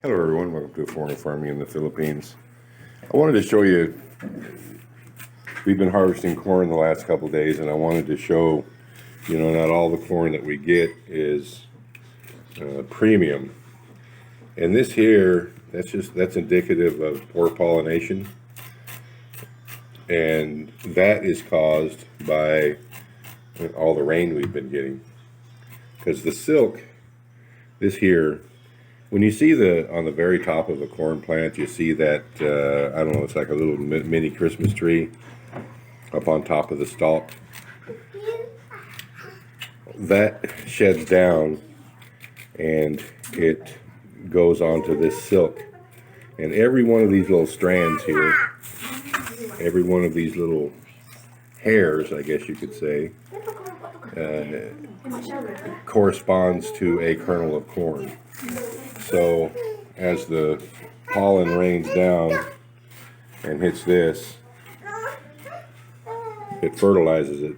Hello everyone, welcome to Foreign Farming in the Philippines. I wanted to show you, we've been harvesting corn the last couple of days, and I wanted to show, not all the corn that we get is premium. And this here, that's indicative of poor pollination. And that is caused by all the rain we've been getting. Because the silk, this here, when you see on the very top of a corn plant, you see that, I don't know, it's like a little mini Christmas tree up on top of the stalk. That sheds down and it goes onto this silk. And every one of these little strands here, every one of these little hairs, I guess you could say, corresponds to a kernel of corn. So as the pollen rains down and hits this, it fertilizes it.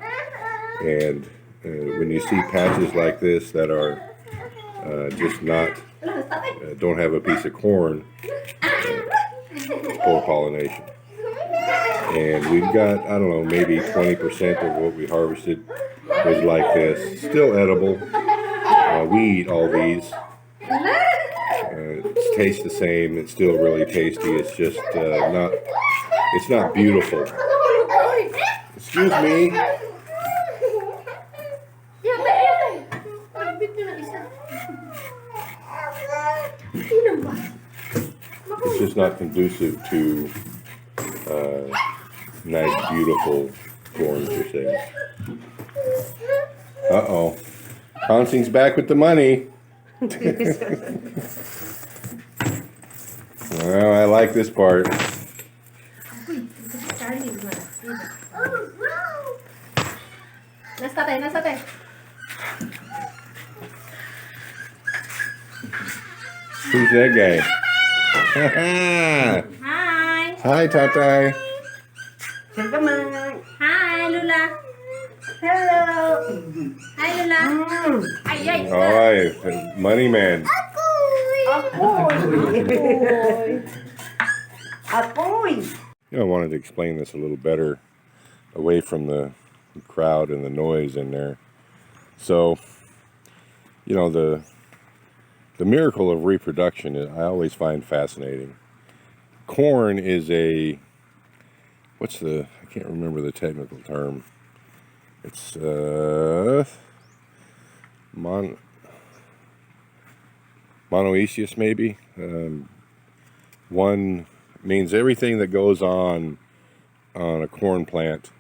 And when you see patches like this that are just not, don't have a piece of corn, poor pollination. And we've got, I don't know, maybe 20% of what we harvested was like this. Still edible. We eat all these. It tastes the same. It's still really tasty. It's just it's not beautiful. Excuse me. It's just not conducive to nice, beautiful corn per se. Uh-oh. Consing's back with the money. Well, I like this part. Who's that guy? Hi. Hi, Tatay. Hi, Lula. Hello. Hi, Lula. Ay, All right, money man. I wanted to explain this a little better away from the crowd and the noise in there. So, the miracle of reproduction, I always find fascinating. Corn is I can't remember the technical term. It's monoecious maybe. One means everything that goes on a corn plant,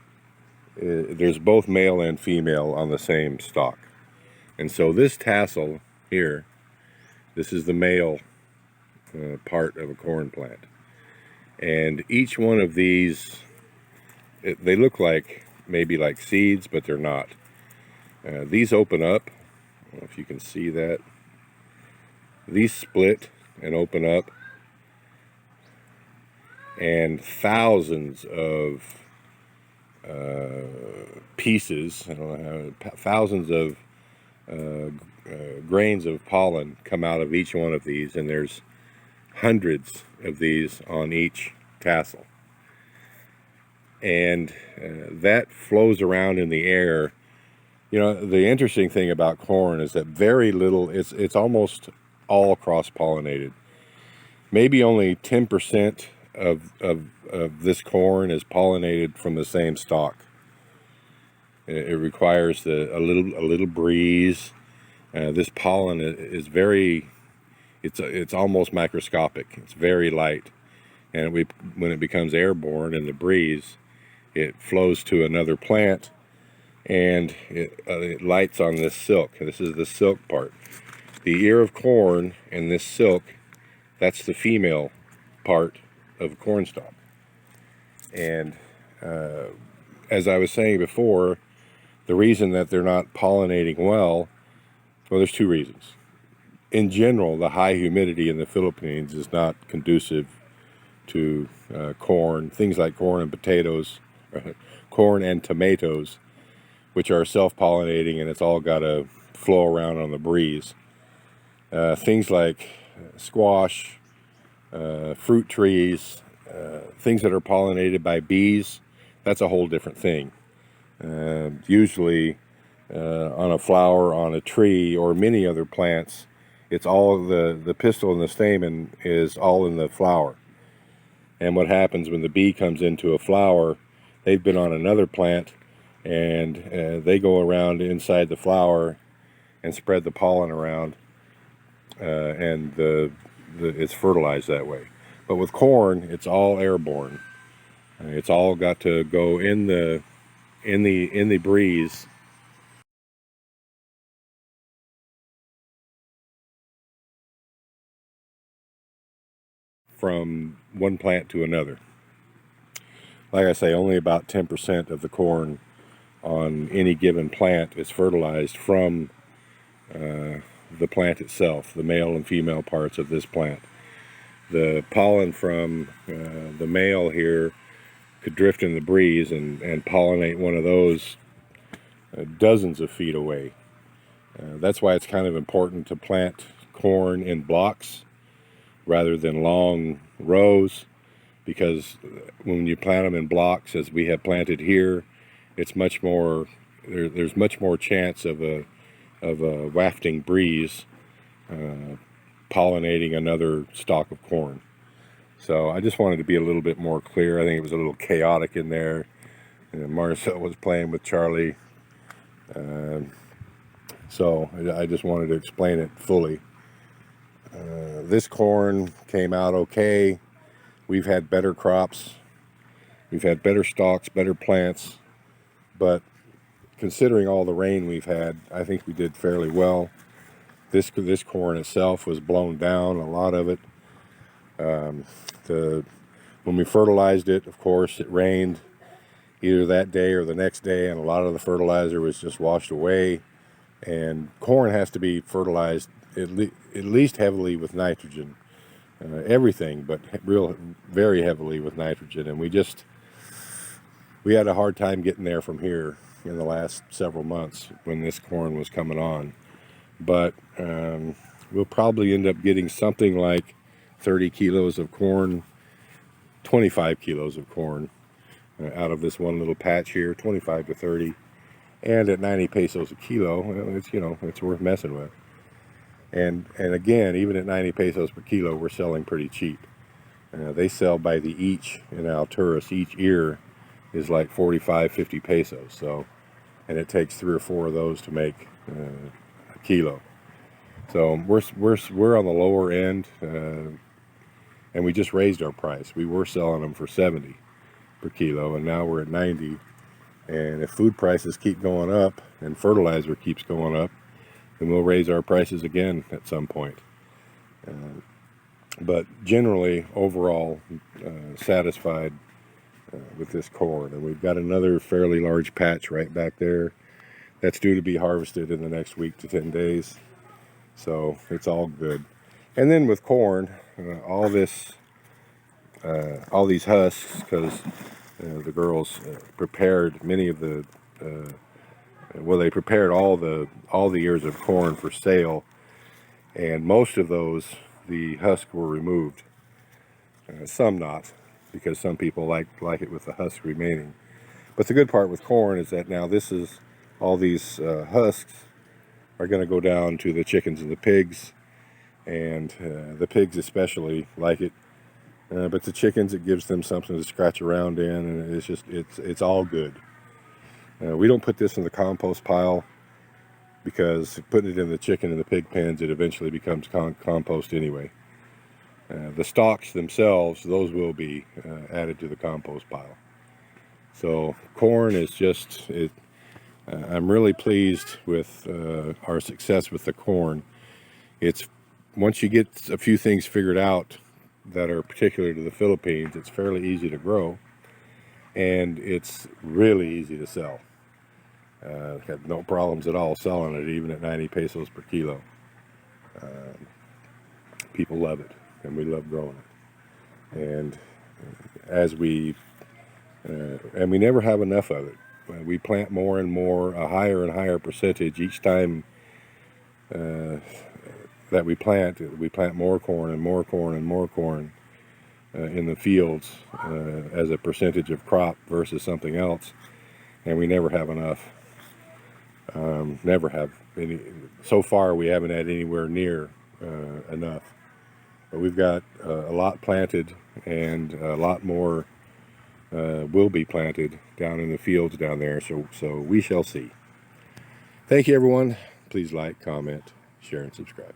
there's both male and female on the same stalk. And so this tassel here, this is the male part of a corn plant. And each one of these, they look like maybe like seeds, but they're not. These open up. I don't know if you can see that. These split and open up, and thousands of pieces, I don't know how, thousands of grains of pollen come out of each one of these, and there's hundreds of these on each tassel. And that flows around in the air. The interesting thing about corn is that very little, it's almost all cross-pollinated. Maybe only 10% of this corn is pollinated from the same stalk. It requires a little breeze. This pollen is very, it's almost microscopic. It's very light, and when it becomes airborne in the breeze, it flows to another plant, and it lights on this silk. This is the silk part. The ear of corn and this silk, that's the female part of a corn stalk. And as I was saying before, the reason that they're not pollinating well, there's two reasons. In general, the high humidity in the Philippines is not conducive to corn, things like corn and potatoes, corn and tomatoes, which are self-pollinating, and it's all got to flow around on the breeze. Things like squash, fruit trees, things that are pollinated by bees, that's a whole different thing. Usually on a flower, on a tree, or many other plants, it's all the pistil and the stamen is all in the flower. And what happens when the bee comes into a flower, they've been on another plant, and they go around inside the flower and spread the pollen around, and it's fertilized that way. But with corn, it's all airborne. It's all got to go in the breeze. From one plant to another. Like I say, only about 10% of the corn on any given plant is fertilized from the plant itself, the male and female parts of this plant. The pollen from the male here could drift in the breeze and pollinate one of those dozens of feet away. That's why it's kind of important to plant corn in blocks rather than long rows, because when you plant them in blocks, as we have planted here, it's much more, there's much more chance of a wafting breeze pollinating another stalk of corn. So I just wanted to be a little bit more clear. I think it was a little chaotic in there. Marcel was playing with Charlie. So I just wanted to explain it fully. This corn came out okay. We've had better crops. We've had better stalks, better plants. But considering all the rain we've had, I think we did fairly well. This corn itself was blown down, a lot of it. When we fertilized it, of course, it rained either that day or the next day, and a lot of the fertilizer was just washed away. And corn has to be fertilized at least heavily with nitrogen. Everything, but very heavily with nitrogen. And we had a hard time getting there from here in the last several months when this corn was coming on. But we'll probably end up getting something like 30 kilos of corn, 25 kilos of corn out of this one little patch here, 25 to 30. And at 90 pesos a kilo, it's, it's worth messing with. And again, even at 90 pesos per kilo, we're selling pretty cheap. They sell by the each in Alturas. Each ear is like 45, 50 pesos. So, and it takes 3 or 4 of those to make a kilo. So we're on the lower end, and we just raised our price. We were selling them for 70 per kilo, and now we're at 90. And if food prices keep going up and fertilizer keeps going up, then we'll raise our prices again at some point. But generally, overall, satisfied with this corn. And we've got another fairly large patch right back there that's due to be harvested in the next week to 10 days. So it's all good. And then with corn, all these husks, because the girls prepared many of the they prepared all the ears of corn for sale, and most of those, the husk were removed. Some not, because some people like it with the husk remaining. But the good part with corn is that now all these husks are going to go down to the chickens and the pigs, and the pigs especially like it. But the chickens, it gives them something to scratch around in, and it's all good. We don't put this in the compost pile, because putting it in the chicken and the pig pens, it eventually becomes compost anyway. The stalks themselves, those will be added to the compost pile. So corn is just, I'm really pleased with our success with the corn. It's, once you get a few things figured out that are particular to the Philippines, it's fairly easy to grow, and it's really easy to sell. Had no problems at all selling it, even at 90 pesos per kilo. People love it, and we love growing it. And and we never have enough of it. We plant more and more, a higher and higher percentage each time the that we plant more corn and more corn and more corn in the fields as a percentage of crop versus something else, and we never have enough. Never have any. So far, we haven't had anywhere near enough. But we've got a lot planted, and a lot more will be planted down in the fields down there. So we shall see. Thank you, everyone. Please like, comment, share, and subscribe.